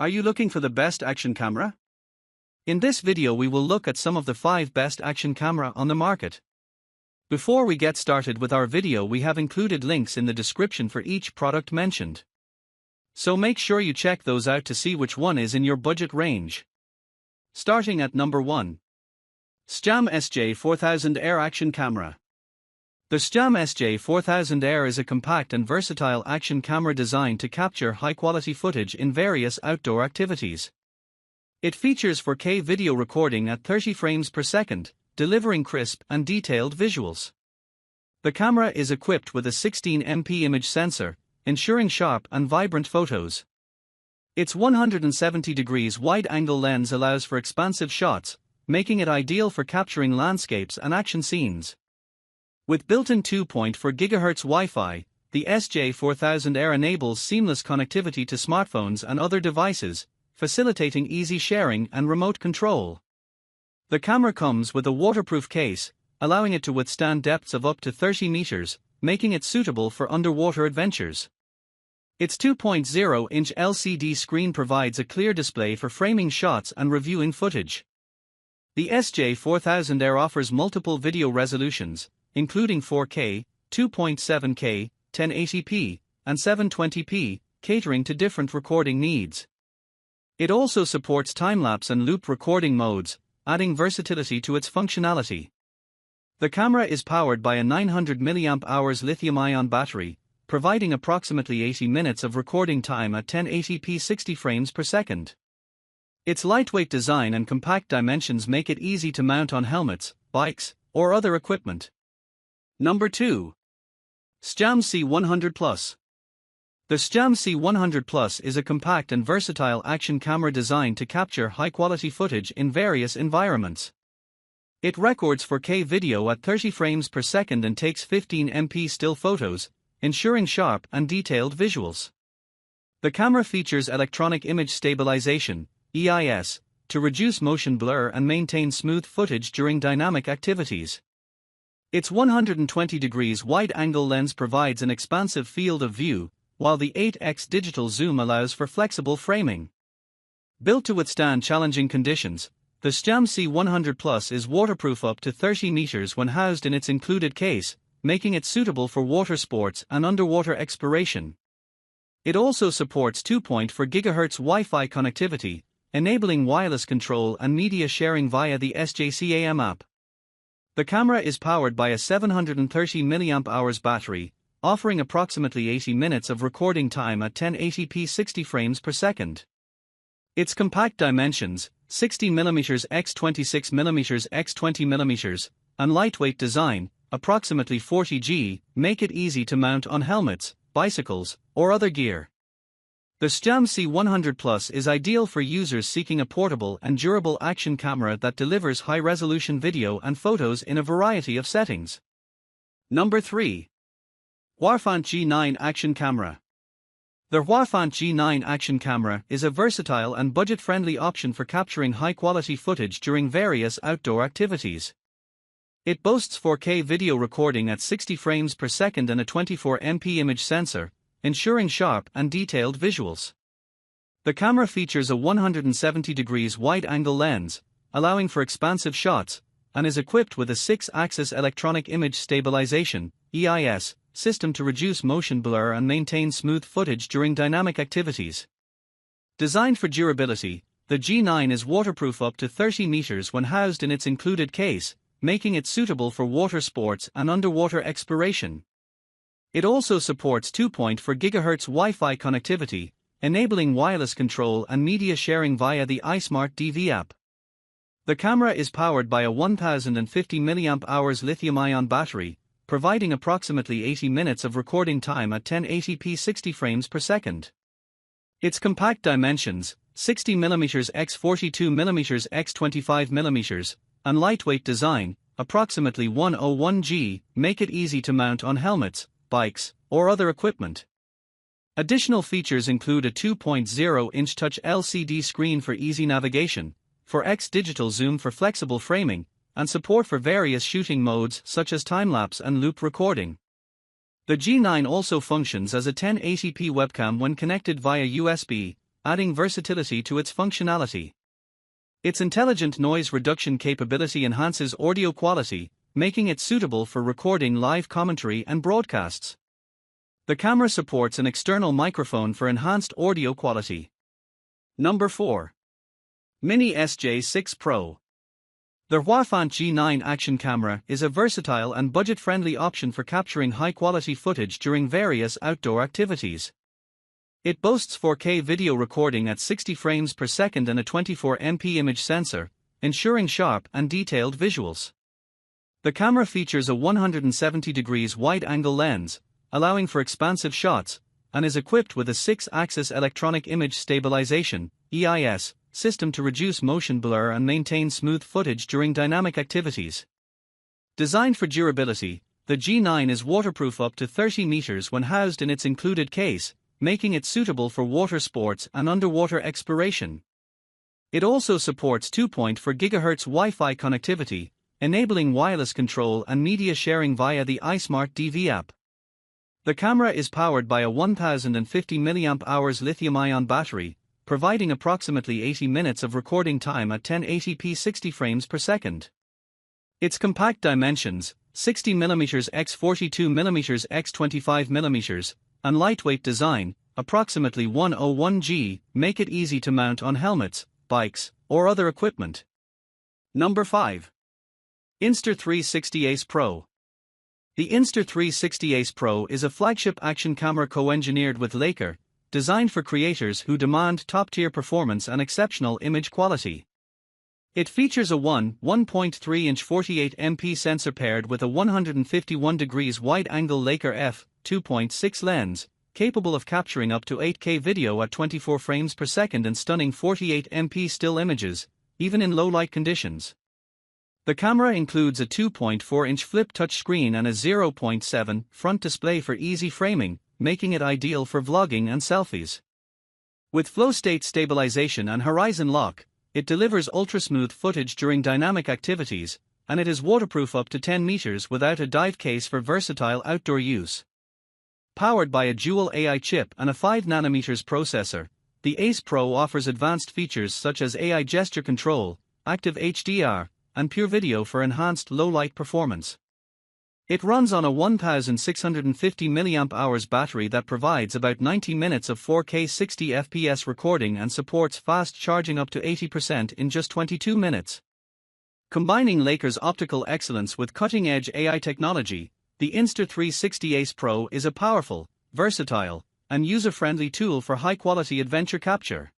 Are you looking for the best action camera? In this video we will look at some of the 5 best action camera on the market. Before we get started with our video, we have included links in the description for each product mentioned. So make sure you check those out to see which one is in your budget range. Starting at number 1. SJCAM SJ4000 Air Action Camera. The SJCAM SJ4000 Air is a compact and versatile action camera designed to capture high-quality footage in various outdoor activities. It features 4K video recording at 30 frames per second, delivering crisp and detailed visuals. The camera is equipped with a 16MP image sensor, ensuring sharp and vibrant photos. Its 170 degrees wide-angle lens allows for expansive shots, making it ideal for capturing landscapes and action scenes. With built-in 2.4 GHz Wi-Fi, the SJ4000 Air enables seamless connectivity to smartphones and other devices, facilitating easy sharing and remote control. The camera comes with a waterproof case, allowing it to withstand depths of up to 30 meters, making it suitable for underwater adventures. Its 2.0-inch LCD screen provides a clear display for framing shots and reviewing footage. The SJ4000 Air offers multiple video resolutions, including 4K, 2.7K, 1080p, and 720p, catering to different recording needs. It also supports time-lapse and loop recording modes, adding versatility to its functionality. The camera is powered by a 900 mAh lithium-ion battery, providing approximately 80 minutes of recording time at 1080p 60 frames per second. Its lightweight design and compact dimensions make it easy to mount on helmets, bikes, or other equipment. Number 2. SJCAM C100 Plus. The SJCAM C100 Plus is a compact and versatile action camera designed to capture high-quality footage in various environments. It records 4K video at 30 frames per second and takes 15MP still photos, ensuring sharp and detailed visuals. The camera features electronic image stabilization, EIS, to reduce motion blur and maintain smooth footage during dynamic activities. Its 120 degrees wide-angle lens provides an expansive field of view, while the 8x digital zoom allows for flexible framing. Built to withstand challenging conditions, the SJCAM C100 Plus is waterproof up to 30 meters when housed in its included case, making it suitable for water sports and underwater exploration. It also supports 2.4 GHz Wi-Fi connectivity, enabling wireless control and media sharing via the SJCAM app. The camera is powered by a 730 mAh battery, offering approximately 80 minutes of recording time at 1080p 60 frames per second. Its compact dimensions, 60mm x 26mm x 20mm, and lightweight design, approximately 40 g, make it easy to mount on helmets, bicycles, or other gear. The SJCAM C100 Plus is ideal for users seeking a portable and durable action camera that delivers high-resolution video and photos in a variety of settings. Number 3. Huafant G9 Action Camera. The Huafant G9 Action Camera is a versatile and budget-friendly option for capturing high-quality footage during various outdoor activities. It boasts 4K video recording at 60 frames per second and a 24MP image sensor, ensuring sharp and detailed visuals. The camera features a 170 degrees wide-angle lens, allowing for expansive shots, and is equipped with a 6-axis electronic image stabilization (EIS) system to reduce motion blur and maintain smooth footage during dynamic activities. Designed for durability, the G9 is waterproof up to 30 meters when housed in its included case, making it suitable for water sports and underwater exploration. It also supports 2.4 GHz Wi-Fi connectivity, enabling wireless control and media sharing via the iSmart DV app. The camera is powered by a 1050 mAh lithium-ion battery, providing approximately 80 minutes of recording time at 1080p 60 frames per second. Its compact dimensions, 60mm x 42mm x 25mm, and lightweight design, approximately 101 g, make it easy to mount on helmets, bikes, or other equipment. Additional features include a 2.0-inch touch LCD screen for easy navigation, 4x digital zoom for flexible framing, and support for various shooting modes such as time-lapse and loop recording. The G9 also functions as a 1080p webcam when connected via USB, adding versatility to its functionality. Its intelligent noise reduction capability enhances audio quality, making it suitable for recording live commentary and broadcasts. The camera supports an external microphone for enhanced audio quality. Number 4. Mini SJ6 Pro. The Huafant G9 action camera is a versatile and budget-friendly option for capturing high-quality footage during various outdoor activities. It boasts 4K video recording at 60 frames per second and a 24MP image sensor, ensuring sharp and detailed visuals. The camera features a 170 degrees wide-angle lens, allowing for expansive shots, and is equipped with a 6-axis electronic image stabilization (EIS) system to reduce motion blur and maintain smooth footage during dynamic activities. Designed for durability, the G9 is waterproof up to 30 meters when housed in its included case, making it suitable for water sports and underwater exploration. It also supports 2.4 GHz Wi-Fi connectivity, enabling wireless control and media sharing via the iSmart DV app. The camera is powered by a 1050 mAh lithium-ion battery, providing approximately 80 minutes of recording time at 1080p 60 frames per second. Its compact dimensions, 60mm x 42mm x 25mm, and lightweight design, approximately 101 g, make it easy to mount on helmets, bikes, or other equipment. Number 5. Insta360 Ace Pro. The Insta360 Ace Pro is a flagship action camera co-engineered with Leica, designed for creators who demand top-tier performance and exceptional image quality. It features a 1.3-inch 48MP sensor paired with a 151 degrees wide-angle Leica f2.6 lens, capable of capturing up to 8K video at 24 frames per second and stunning 48MP still images, even in low-light conditions. The camera includes a 2.4-inch flip touchscreen and a 0.7 front display for easy framing, making it ideal for vlogging and selfies. With flow state stabilization and horizon lock, it delivers ultra-smooth footage during dynamic activities, and it is waterproof up to 10 meters without a dive case for versatile outdoor use. Powered by a dual AI chip and a 5nm processor, the Ace Pro offers advanced features such as AI gesture control, active HDR, and pure video for enhanced low-light performance. It runs on a 1650 mAh battery that provides about 90 minutes of 4K 60fps recording and supports fast charging up to 80% in just 22 minutes. Combining Leica's optical excellence with cutting-edge AI technology, the Insta360 Ace Pro is a powerful, versatile, and user-friendly tool for high-quality adventure capture.